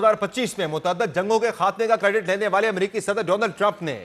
2025 میں متعدد جنگوں کے خاتمے کا کریڈٹ لینے والے امریکی صدر ڈونلڈ ٹرمپ نے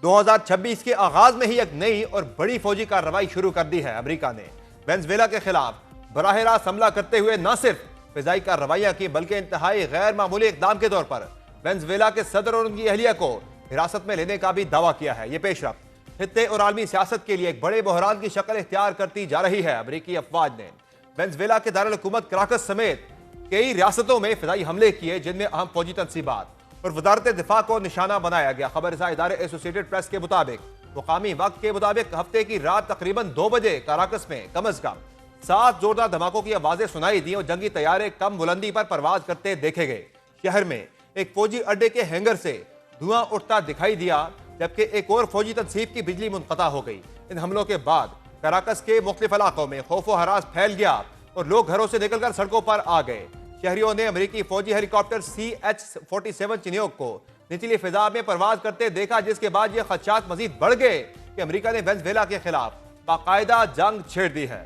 2026 کے آغاز میں ہی ایک نئی اور بڑی فوجی کارروائی شروع کر دی ہے۔ امریکہ نے وینزویلا کے خلاف براہ راست حملہ کرتے ہوئے نہ صرف فضائی کارروائیاں کی بلکہ انتہائی غیر معمولی اقدام کے طور پر وینزویلا کے صدر اور ان کی اہلیہ کو حراست میں لینے کا بھی دعویٰ کیا ہے۔ یہ پیش رفت خطے اور عالمی سیاست کے لیے ایک بڑے بحران کی شکل اختیار کرتی جا رہی ہے۔ امریکی افواج نے وینزویلا کے دارالحکومت کراکس سمیت کئی ریاستوں میں فضائی حملے کیے جن میں اہم فوجی تنصیبات اور وزارت دفاع کو نشانہ بنایا گیا۔ خبر رساں ادارے ایسوسیٹڈ پریس کے مطابق مقامی وقت کے مطابق ہفتے کی رات تقریباً 2 بجے کراکس میں کم از کم 7 زوردار دھماکوں کی آوازیں سنائی دیں اور جنگی طیارے کم بلندی پر پرواز کرتے دیکھے گئے۔ شہر میں ایک فوجی اڈے کے ہینگر سے دھواں اٹھتا دکھائی دیا جبکہ ایک اور فوجی تنصیب کی بجلی منقطع ہو گئی۔ ان حملوں کے بعد کراکس کے مختلف علاقوں میں خوف و ہراس پھیل گیا اور لوگ گھروں سے نکل کر سڑکوں پر آ گئے۔ شہریوں نے امریکی فوجی ہیلی کاپٹر CH-47 چینیوک کو نچلی فضا میں پرواز کرتے دیکھا، جس کے بعد یہ خدشات مزید بڑھ گئے کہ امریکہ نے وینزویلا کے خلاف باقاعدہ جنگ چھیڑ دی ہے۔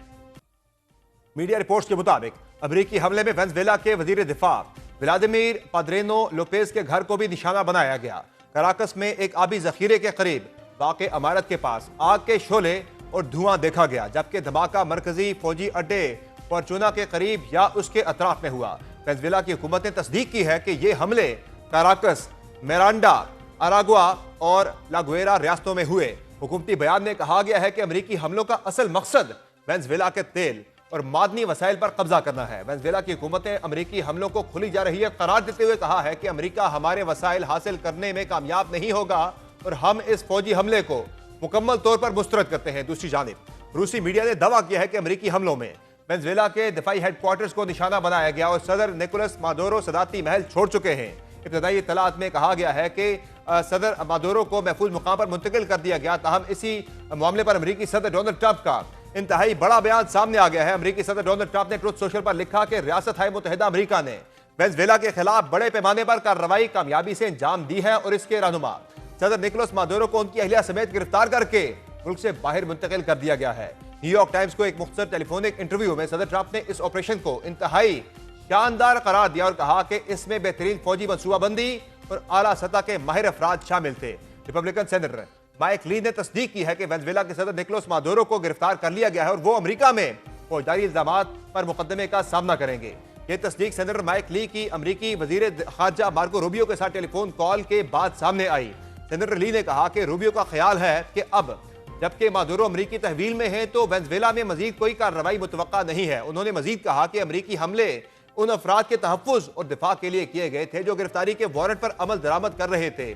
میڈیا رپورٹس کے مطابق امریکی حملے میں وینزویلا کے وزیر دفاع ولادیمیر پادرینو لوپیز کے گھر کو بھی نشانہ بنایا گیا۔ کراکس میں ایک آبی ذخیرے کے قریب واقع عمارت کے پاس آگ کے شعلے اور دھواں دیکھا گیا جبکہ دھماکہ مرکزی فوجی اڈے فورچونا کے قریب یا اس کے اطراف میں ہوا۔ وینزویلا کی حکومت نے تصدیق کی ہے کہ یہ حملے کراکس، میرانڈا، اراگوا اور لاگویرا ریاستوں میں ہوئے۔ حکومتی بیان میں کہا گیا ہے کہ امریکی حملوں کا اصل مقصد وینزویلا کے تیل اور معدنی وسائل پر قبضہ کرنا ہے۔ وینزویلا کی حکومت نے امریکی حملوں کو کھلی جا رہی ہے قرار دیتے ہوئے کہا ہے کہ امریکہ ہمارے وسائل حاصل کرنے میں کامیاب نہیں ہوگا اور ہم اس فوجی حملے کو مکمل طور پر مسترد کرتے ہیں۔ دوسری جانب روسی میڈیا نے دعویٰ کیا ہے کہ امریکی حملوں میں وینزویلا کے دفاعی ہیڈ کوارٹرز کو نشانہ بنایا گیا اور صدر نیکولس مادورو صدارتی محل چھوڑ چکے ہیں۔ ابتدائی اطلاعات میں کہا گیا ہے کہ صدر مادورو کو محفوظ مقام پر منتقل کر دیا گیا، تاہم اسی معاملے پر امریکی صدر ڈونلڈ ٹرمپ کا انتہائی بڑا بیان سامنے آ گیا ہے۔ امریکی صدر ڈونلڈ ٹرمپ نے ٹروتھ سوشل پر لکھا کہ ریاست متحدہ امریکہ نے وینزویلا کے خلاف بڑے پیمانے پر کارروائی کامیابی سے انجام دی ہے اور اس کے رہنما صدر نیکولس مادورو کو ان کی اہلیہ سمیت گرفتار کر کے ملک سے باہر منتقل کر دیا گیا ہے۔ نیو یارک ٹائمز کو ایک مختصر ٹیلی فونک انٹرویو میں صدر ٹرمپ نے اس آپریشن کو انتہائی شاندار قرار دیا اور کہا کہ اس میں بہترین فوجی منصوبہ بندی اور اعلیٰ سطح کے ماہر افراد شامل تھے۔ ریپبلکن سینیٹر مائک لی نے تصدیق کی ہے کہ وینزویلا کے صدر نیکولس مادورو کو گرفتار کر لیا گیا ہے اور وہ امریکہ میں فوجداری الزامات پر مقدمے کا سامنا کریں گے۔ یہ تصدیق سینیٹر مائک لی کی امریکی وزیر خارجہ مارکو روبیو کے ساتھ ٹیلی فون کال کے بعد سامنے آئی۔ سینیٹر لی نے کہا کہ روبیو کا خیال ہے کہ اب جبکہ مادورو امریکی تحویل میں ہیں تو وینزویلا میں مزید کوئی کارروائی متوقع نہیں ہے۔ انہوں نے مزید کہا کہ امریکی حملے ان افراد کے تحفظ اور دفاع کے لیے کیے گئے تھے جو گرفتاری کے وارنٹ پر عمل درآمد کر رہے تھے۔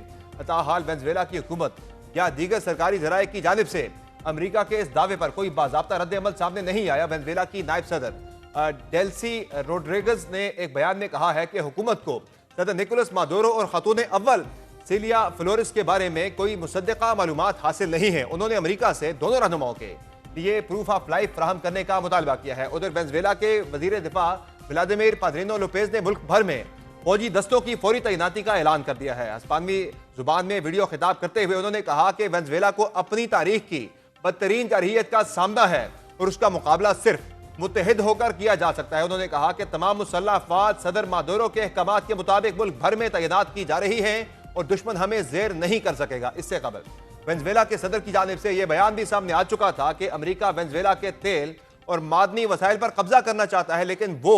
تاحال وینزویلا کی حکومت یا دیگر سرکاری ذرائع کی جانب سے امریکہ کے اس دعوے پر کوئی باضابطہ رد عمل سامنے نہیں آیا۔ وینزویلا کی نائب صدر ڈیلسی روڈریگز نے ایک بیان میں کہا ہے کہ حکومت کو صدر نیکولس مادورو اور خاتون اول سیلیا فلورس کے بارے میں کوئی مصدقہ معلومات حاصل نہیں ہیں۔ انہوں نے امریکہ سے دونوں رہنماؤں کے لیے پروف آف لائف فراہم کرنے کا مطالبہ کیا ہے۔ ادھر وینزویلا کے وزیر دفاع ولادیمیر پادرینو لوپیز نے ملک بھر میں فوجی دستوں کی فوری تعیناتی کا اعلان کر دیا ہے۔ ہسپانوی زبان میں ویڈیو خطاب کرتے ہوئے انہوں نے کہا کہ وینزویلا کو اپنی تاریخ کی بدترین جارحیت کا سامنا ہے اور اس کا مقابلہ صرف متحد ہو کر کیا جا سکتا ہے۔ انہوں نے کہا کہ تمام مسلح افواج صدر مادورو کے احکامات کے مطابق ملک بھر میں تعینات کی جا رہی ہیں اور دشمن ہمیں زیر نہیں کر سکے گا۔ اس سے قبل وینزویلا کے صدر کی جانب سے یہ بیان بھی سامنے آ چکا تھا کہ امریکہ وینزویلا کے تیل اور معدنی وسائل پر قبضہ کرنا چاہتا ہے لیکن وہ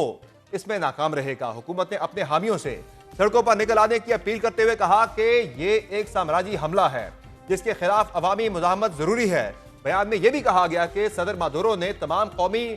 اس میں ناکام رہے گا۔ حکومت نے اپنے حامیوں سے سڑکوں پر نکل آنے کی اپیل کرتے ہوئے کہا کہ یہ ایک سامراجی حملہ ہے جس کے خلاف عوامی مزاحمت ضروری ہے۔ بیان میں یہ بھی کہا گیا کہ صدر مادورو نے تمام قومی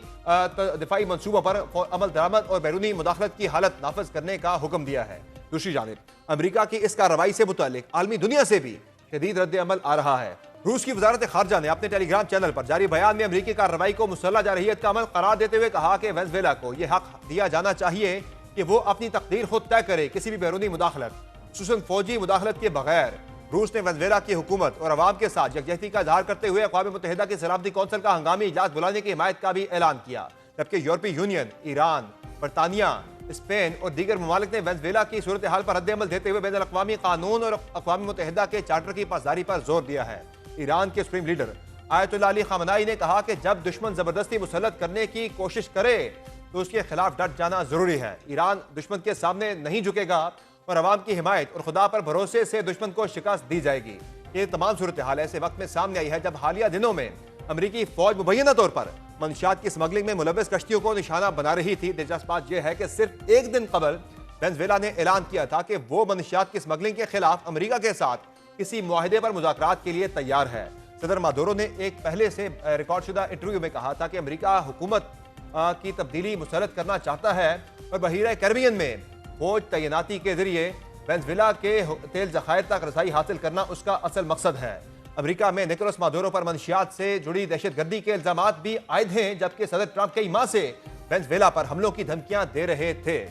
دفاعی منصوبوں پر عمل درآمد اور بیرونی مداخلت کی حالت نافذ کرنے کا حکم دیا ہے۔ دوسری جانب امریکہ کی اس کارروائی سے متعلق عالمی دنیا سے بھی شدید رد عمل آ رہا ہے۔ روس کی وزارت خارجہ نے اپنے ٹیلی گرام چینل پر جاری بیان میں امریکی کارروائی کو مسلح جارحیت کا عمل قرار دیتے ہوئے کہا کہ وینزویلا کو یہ حق دیا جانا چاہیے کہ وہ اپنی تقدیر خود طے کرے۔ کسی بھی بیرونی مداخلت خصوصاً فوجی مداخلت کے بغیر روس نے وینزویلا کی حکومت اور عوام کے ساتھ یکجہتی کا اظہار کرتے ہوئے اقوام متحدہ کی سلامتی کونسل کا ہنگامی اجلاس بلانے کی حمایت کا بھی اعلان کیا، جبکہ یورپی یونین، ایران، برطانیہ، اسپین اور دیگر ممالک نے وینزویلا کی صورتحال پر رد عمل دیتے ہوئے بین الاقوامی قانون اور اقوام متحدہ کے چارٹر کی پاسداری پر زور دیا ہے۔ ایران کے سپریم لیڈر آیت اللہ علی خامنائی نے کہا کہ جب دشمن زبردستی مسلط کرنے کی کوشش کرے تو اس کے خلاف ڈٹ جانا ضروری ہے۔ ایران دشمن کے سامنے نہیں جھکے گا اور عوام کی حمایت اور خدا پر بھروسے سے دشمن کو شکست دی جائے گی۔ یہ تمام صورتحال ایسے وقت میں سامنے آئی ہے جب حالیہ دنوں میں امریکی فوج مبینہ طور پر منشیات کی اسمگلنگ میں ملوث کشتیوں کو نشانہ بنا رہی تھی۔ دلچسپ بات یہ ہے کہ صرف ایک دن قبل وینزویلا نے اعلان کیا تھا کہ وہ منشیات کی اسمگلنگ کے خلاف امریکہ کے ساتھ کسی معاہدے پر مذاکرات کے لیے تیار ہے۔ صدر مادورو نے ایک پہلے سے ریکارڈ شدہ انٹرویو میں کہا تھا کہ امریکہ حکومت کی تبدیلی مسلط کرنا چاہتا ہے اور بحیرہ کیریبین میں فوج تعیناتی کے ذریعے وینزویلا کے تیل ذخائر تک رسائی حاصل کرنا اس کا اصل مقصد ہے۔ امریکہ میں نکولس مادورو پر منشیات سے جڑی دہشت گردی کے الزامات بھی عائد ہیں، جبکہ صدر ٹرمپ کئی ماہ سے وینزویلا پر حملوں کی دھمکیاں دے رہے تھے۔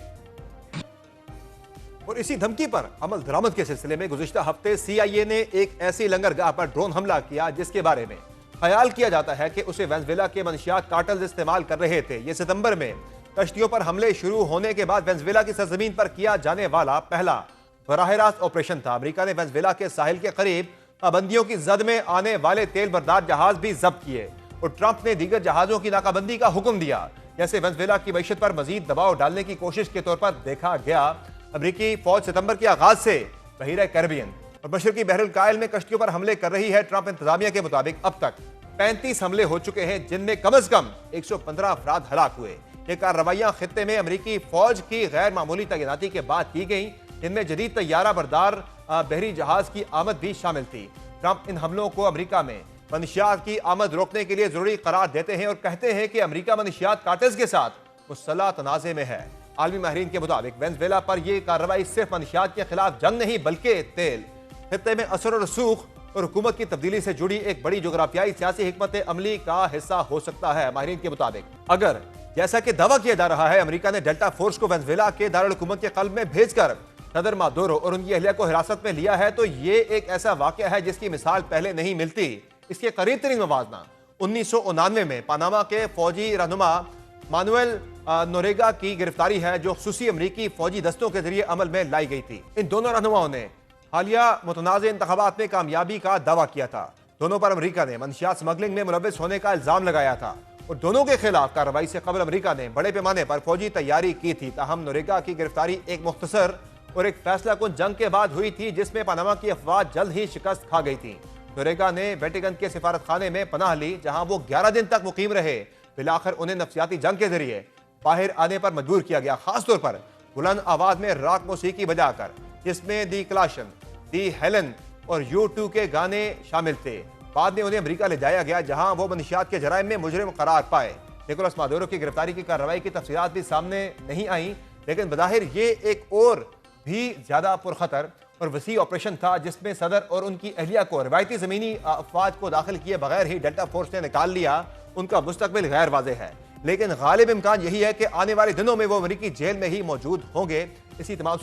اور اسی دھمکی پر عمل درآمد کے سلسلے میں گزشتہ ہفتے CIA نے ایک ایسی لنگرگاہ پر ڈرون حملہ کیا جس کے بارے میں خیال کیا جاتا ہے کہ اسے وینزویلا کے منشیات کارٹلز استعمال کر رہے تھے۔ یہ ستمبر میں کشتیوں پر حملے شروع ہونے کے بعد وینزویلا کی سرزمین پر کیا جانے والا پہلا براہ راست آپریشن تھا۔ امریکہ نے وینزویلا کے ساحل کے قریب پابندیوں کی زد میں آنے والے تیل بردار جہاز بھی ضبط کیے اور ٹرمپ نے دیگر جہازوں کی ناکہ بندی کا حکم دیا، جیسے وینزویلا کی معیشت پر مزید دباؤ ڈالنے کی کوشش کے طور پر دیکھا گیا۔ امریکی فوج ستمبر کے آغاز سے بحیرہ کیریبین اور مشرقی بحر الکاہل میں کشتیوں پر حملے کر رہی ہے۔ ٹرمپ انتظامیہ کے مطابق اب تک 35 حملے ہو چکے ہیں، جن میں کم از کم 115 افراد ہلاک ہوئے۔ یہ کارروائیاں خطے میں امریکی فوج کی غیر معمولی تعیناتی کے بعد کی گئیں، جن میں جدید طیارہ بردار بحری جہاز کی آمد بھی شامل تھی۔ ٹرمپ ان حملوں کو امریکہ میں منشیات کی آمد روکنے کے لیے ضروری قرار دیتے ہیں اور کہتے ہیں کہ امریکہ منشیات کارٹلز کے ساتھ مسلح تنازع میں ہے۔ عالمی ماہرین کے مطابق وینزویلا پر یہ کارروائی صرف منشیات کے خلاف جنگ نہیں بلکہ تیل خطے میں اثر و رسوخ اور حکومت کی تبدیلی سے جڑی ایک بڑی جغرافیائی سیاسی حکمت عملی کا حصہ ہو سکتا ہے۔ ماہرین کے مطابق اگر جیسا کہ دعویٰ کیا جا رہا ہے امریکہ نے ڈیلٹا فورس کو وینزویلا کے دارالحکومت کے قلب میں بھیج کر صدر مادورو اور ان کی اہلیہ کو حراست میں لیا ہے تو یہ ایک ایسا واقعہ ہے جس کی مثال پہلے نہیں ملتی۔ اس کے قریب ترین موازنہ 1999 میں پاناما کے فوجی رہنما مانویل نوریگا کی گرفتاری ہے، جو خصوصی امریکی فوجی دستوں کے ذریعے عمل میں لائی گئی تھی۔ ان دونوں رہنماؤں نے حالیہ متنازع انتخابات میں کامیابی کا دعویٰ کیا تھا۔ دونوں پر امریکہ نے منشیات سمگلنگ میں ملوث ہونے کا الزام لگایا تھا اور دونوں کے خلاف کارروائی سے قبل امریکہ نے بڑے پیمانے پر فوجی تیاری کی تھی۔ تاہم نوریگا کی گرفتاری ایک مختصر اور ایک فیصلہ کن جنگ کے بعد ہوئی تھی، جس میں پاناما کی افواج جلد ہی شکست کھا گئی تھی۔ نوریگا نے ویٹیکن کے سفارت خانے میں پناہ لی، جہاں وہ 11 دن تک مقیم رہے۔ بالآخر انہیں نفسیاتی جنگ کے ذریعے باہر آنے پر مجبور کیا گیا، خاص طور پر بلند آواز میں راک موسیقی بجا کر، جس میں دی کلاشن، دی ہیلن اور U2 کے گانے شامل تھے۔ بعد میں انہیں امریکہ لے جایا گیا، جہاں وہ منشیات کے جرائم میں مجرم قرار پائے۔ نکولس مادورو کی گرفتاری کی کارروائی کی تفصیلات بھی سامنے نہیں آئیں، لیکن بظاہر یہ ایک اور بھی زیادہ پرخطر اور وسیع آپریشن تھا، جس میں صدر اور ان کی اہلیہ کو روایتی زمینی افواج کو داخل کیے بغیر ہی ڈیلٹا فورس نے نکال لیا۔ ان کا مستقبل غیر واضح ہے، لیکن غالب امکان یہی ہے کہ آنے والے دنوں میں وہ امریکی جیل میں ہی موجود ہوں گے۔ اسی تمام